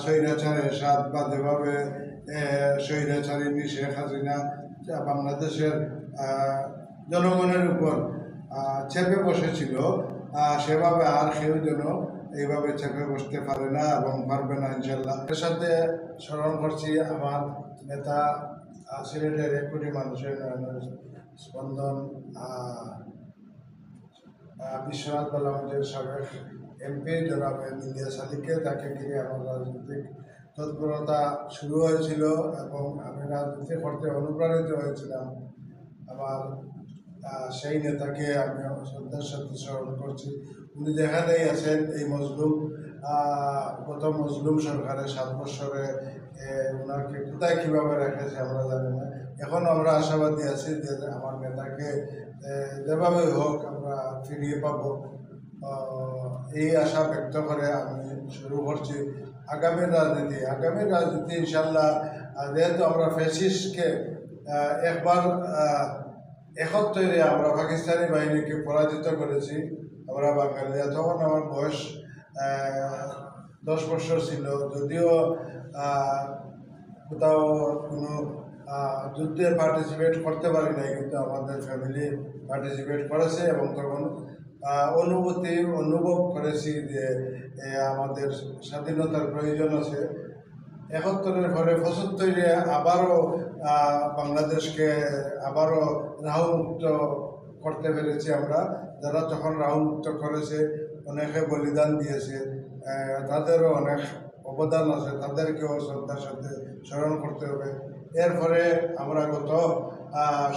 স্বৈরাচার এরশাদ বা যেভাবে স্বৈরাচারিণী শেখ হাসিনা বাংলাদেশের জনগণের উপর চেপে বসেছিল, সেভাবে আর কেউ যেন এইভাবে চেপে বসতে পারে না এবং পারবে না ইনশাল্লাহ। এর সাথে স্মরণ করছি আমার নেতা সিলেটের 1 কোটি মানুষের স্পন্দন বিশ্বনাথ বালামঞ্জের সাবেক এমপি জনাব ইলিয়াস আলীকে, তাকে ঘিরে আমার রাজনৈতিক তৎপরতা শুরু হয়েছিল এবং আমি রাজনীতি করতে অনুপ্রাণিত হয়েছিলাম। আমার সেই নেতাকে আমি শ্রদ্ধার সাথে স্মরণ করছি। উনি যেখানেই আছেন এই মজলুম গত মজলুম সরকারের 7 বছরে ওনাকে কোথায় কীভাবে রেখেছে আমরা জানি না। এখন আমরা আশাবাদী আছি যে আমার নেতাকে যেভাবে হোক আমরা ফিরিয়ে পাব, এই আশা ব্যক্ত করে আমি শুরু করছি আগামীর রাজনীতি ইনশাল্লাহ। যেহেতু আমরা ফ্যাসিস্টকে একবার একত্রে আমরা পাকিস্তানি বাহিনীকে পরাজিত করেছি, আমরা বাঙালিরা, তখন আমার বয়স 10 বছর ছিল। যদিও কোথাও কোনো যুদ্ধে পার্টিসিপেট করতে পারি নাই, কিন্তু আমাদের ফ্যামিলি পার্টিসিপেট করেছে এবং তখন অনুভব করেছি যে আমাদের স্বাধীনতার প্রয়োজন আছে। 71-এর পরে 75-এ আবারও বাংলাদেশকে আবারও রাহুমুক্ত করতে পেরেছি আমরা। যারা তখন রাহুমুক্ত করেছে অনেকে বলিদান দিয়েছে, তাদেরও অনেক অবদান আছে, তাদেরকেও শ্রদ্ধার সাথে স্মরণ করতে হবে। এরপরে আমরা গত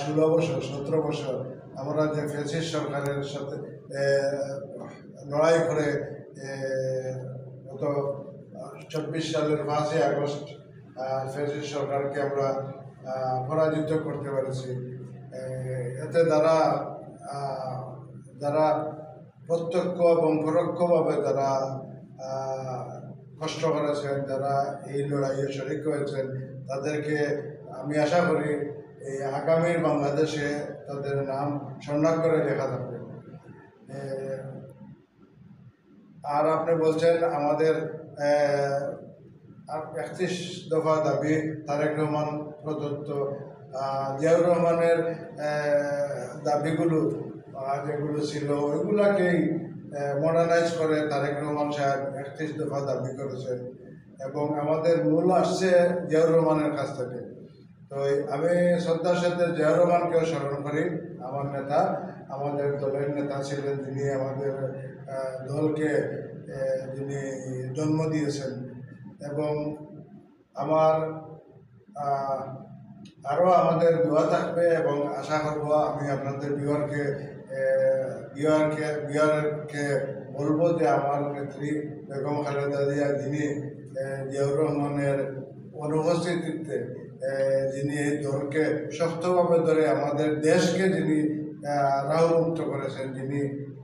16 বছর 17 বছর আমরা যে ফ্যাসিস্ট সরকারের সাথে লড়াই করে গত 24 সালের 5 আগস্ট ফ্যাসিস্ট সরকারকে আমরা পরাজিত করতে পেরেছি। এতে যারা প্রত্যক্ষ এবং পরোক্ষভাবে যারা কষ্ট করেছেন, যারা এই লড়াইয়ে শরিক হয়েছেন, তাদেরকে আমি আশা করি এই আগামীর বাংলাদেশে তাদের নাম স্বর্ণাক্ষরে লেখা থাকবে। আর আপনি বলছেন আমাদের 31 দফা দাবি তারেক রহমান প্রদত্ত, জিয়াউর রহমানের দাবিগুলো যেগুলো ছিল ওইগুলাকেই মডার্নাইজ করে তারেক রহমান সাহেব 31 দফা দাবি করেছেন এবং আমাদের মূল আসছে জিয়াউর রহমানের কাছ থেকে। তো আমি শ্রদ্ধার সাথে জিয়াউর রহমানকেও স্মরণ করি। আমার নেতা, আমাদের দলের নেতা ছিলেন, যিনি আমাদের দলকে যিনি জন্ম দিয়েছেন এবং আমার আরও আমাদের দোয়া থাকবে এবং আশা করব আমি আপনাদের বিহারকে বলবো যে আমার নেত্রী বেগম খালেদা জিয়া, যিনি জিয়াউর রহমানের অনুপস্থিতিতে যিনি এই দলকে শক্তভাবে ধরে আমাদের দেশকে যিনি রাহুমুক্ত করেছেন, যিনি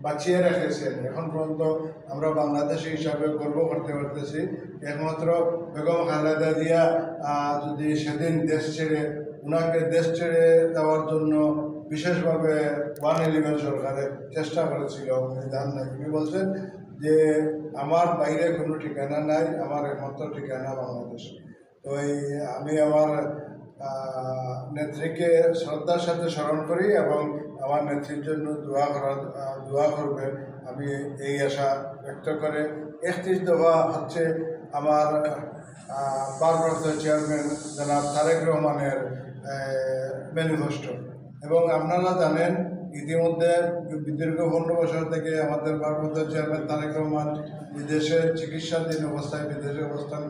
বাঁচিয়ে রেখেছেন, এখন পর্যন্ত আমরা বাংলাদেশি হিসাবে গর্ব করতে পারতেছি। একমাত্র বেগম খালেদা জিয়া যদি সেদিন ওনাকে দেশ ছেড়ে দেওয়ার জন্য বিশেষভাবে 111 সরকারের চেষ্টা করেছিল, উনি যান নাই। উনি বলছেন যে আমার বাইরে কোনো ঠিকানা নাই, আমার একমাত্র ঠিকানা বাংলাদেশ। তো আমি আমার নেত্রীকে শ্রদ্ধার সাথে স্মরণ করি এবং আমার নেত্রীর জন্য দোয়া করবেন, আমি এই আশা ব্যক্ত করে 31 দফা হচ্ছে আমার ভারপ্রাপ্ত চেয়ারম্যান জনাব তারেক রহমানের ম্যানিফেস্টো। এবং আপনারা জানেন ইতিমধ্যে দীর্ঘ 15 বছর থেকে আমাদের ভারপ্রাপ্ত চেয়ারম্যান তারেক রহমান বিদেশে চিকিৎসাধীন অবস্থায় বিদেশে অবস্থান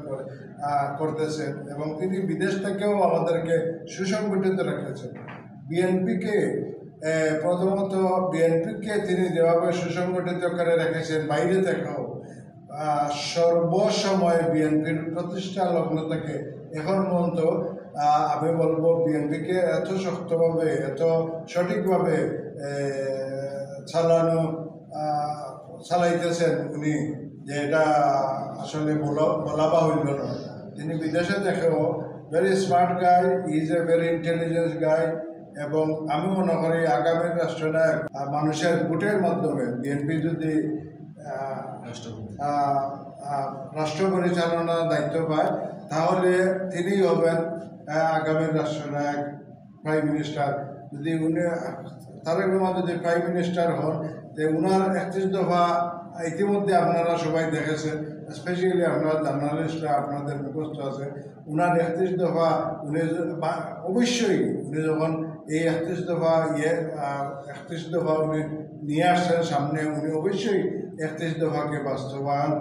করতেছেন এবং তিনি বিদেশ থেকেও আমাদেরকে সুসংগঠিত রেখেছেন। প্রথমত বিএনপিকে তিনি যেভাবে সুসংগঠিত করে রেখেছেন বাইরে থেকেও, সর্বসময় বিএনপির প্রতিষ্ঠা লগ্ন থেকে এখন পর্যন্ত আমি বলবো বিএনপিকে এত শক্তভাবে এত সঠিকভাবে চালাইতেছেন উনি, যে এটা আসলে বলা বাহুল্য নয়। তিনি বিদেশে থেকেও very smart guy, is a very intelligence guy এবং আমি মনে করি আগামী রাষ্ট্রনায়ক মানুষের ভোটের মাধ্যমে বিএনপি যদি রাষ্ট্র পরিচালনার দায়িত্ব পায়, তাহলে তিনিই হবেন আগামী রাষ্ট্রনায়ক, প্রাইম মিনিস্টার। যদি উনি তারেক রহমান যদি প্রাইম মিনিস্টার হন, তো উনার 31 দফা ইতিমধ্যে আপনারা সবাই দেখেছেন, স্পেশালি আপনারা জার্নালিস্টরা, আপনাদের মুখস্থ আছে। উনার 31 দফা উনি অবশ্যই উনি যখন এই 31 দফা 31 দফা উনি নিয়ে আসছেন সামনে, উনি অবশ্যই 31 দফাকে বাস্তবায়ন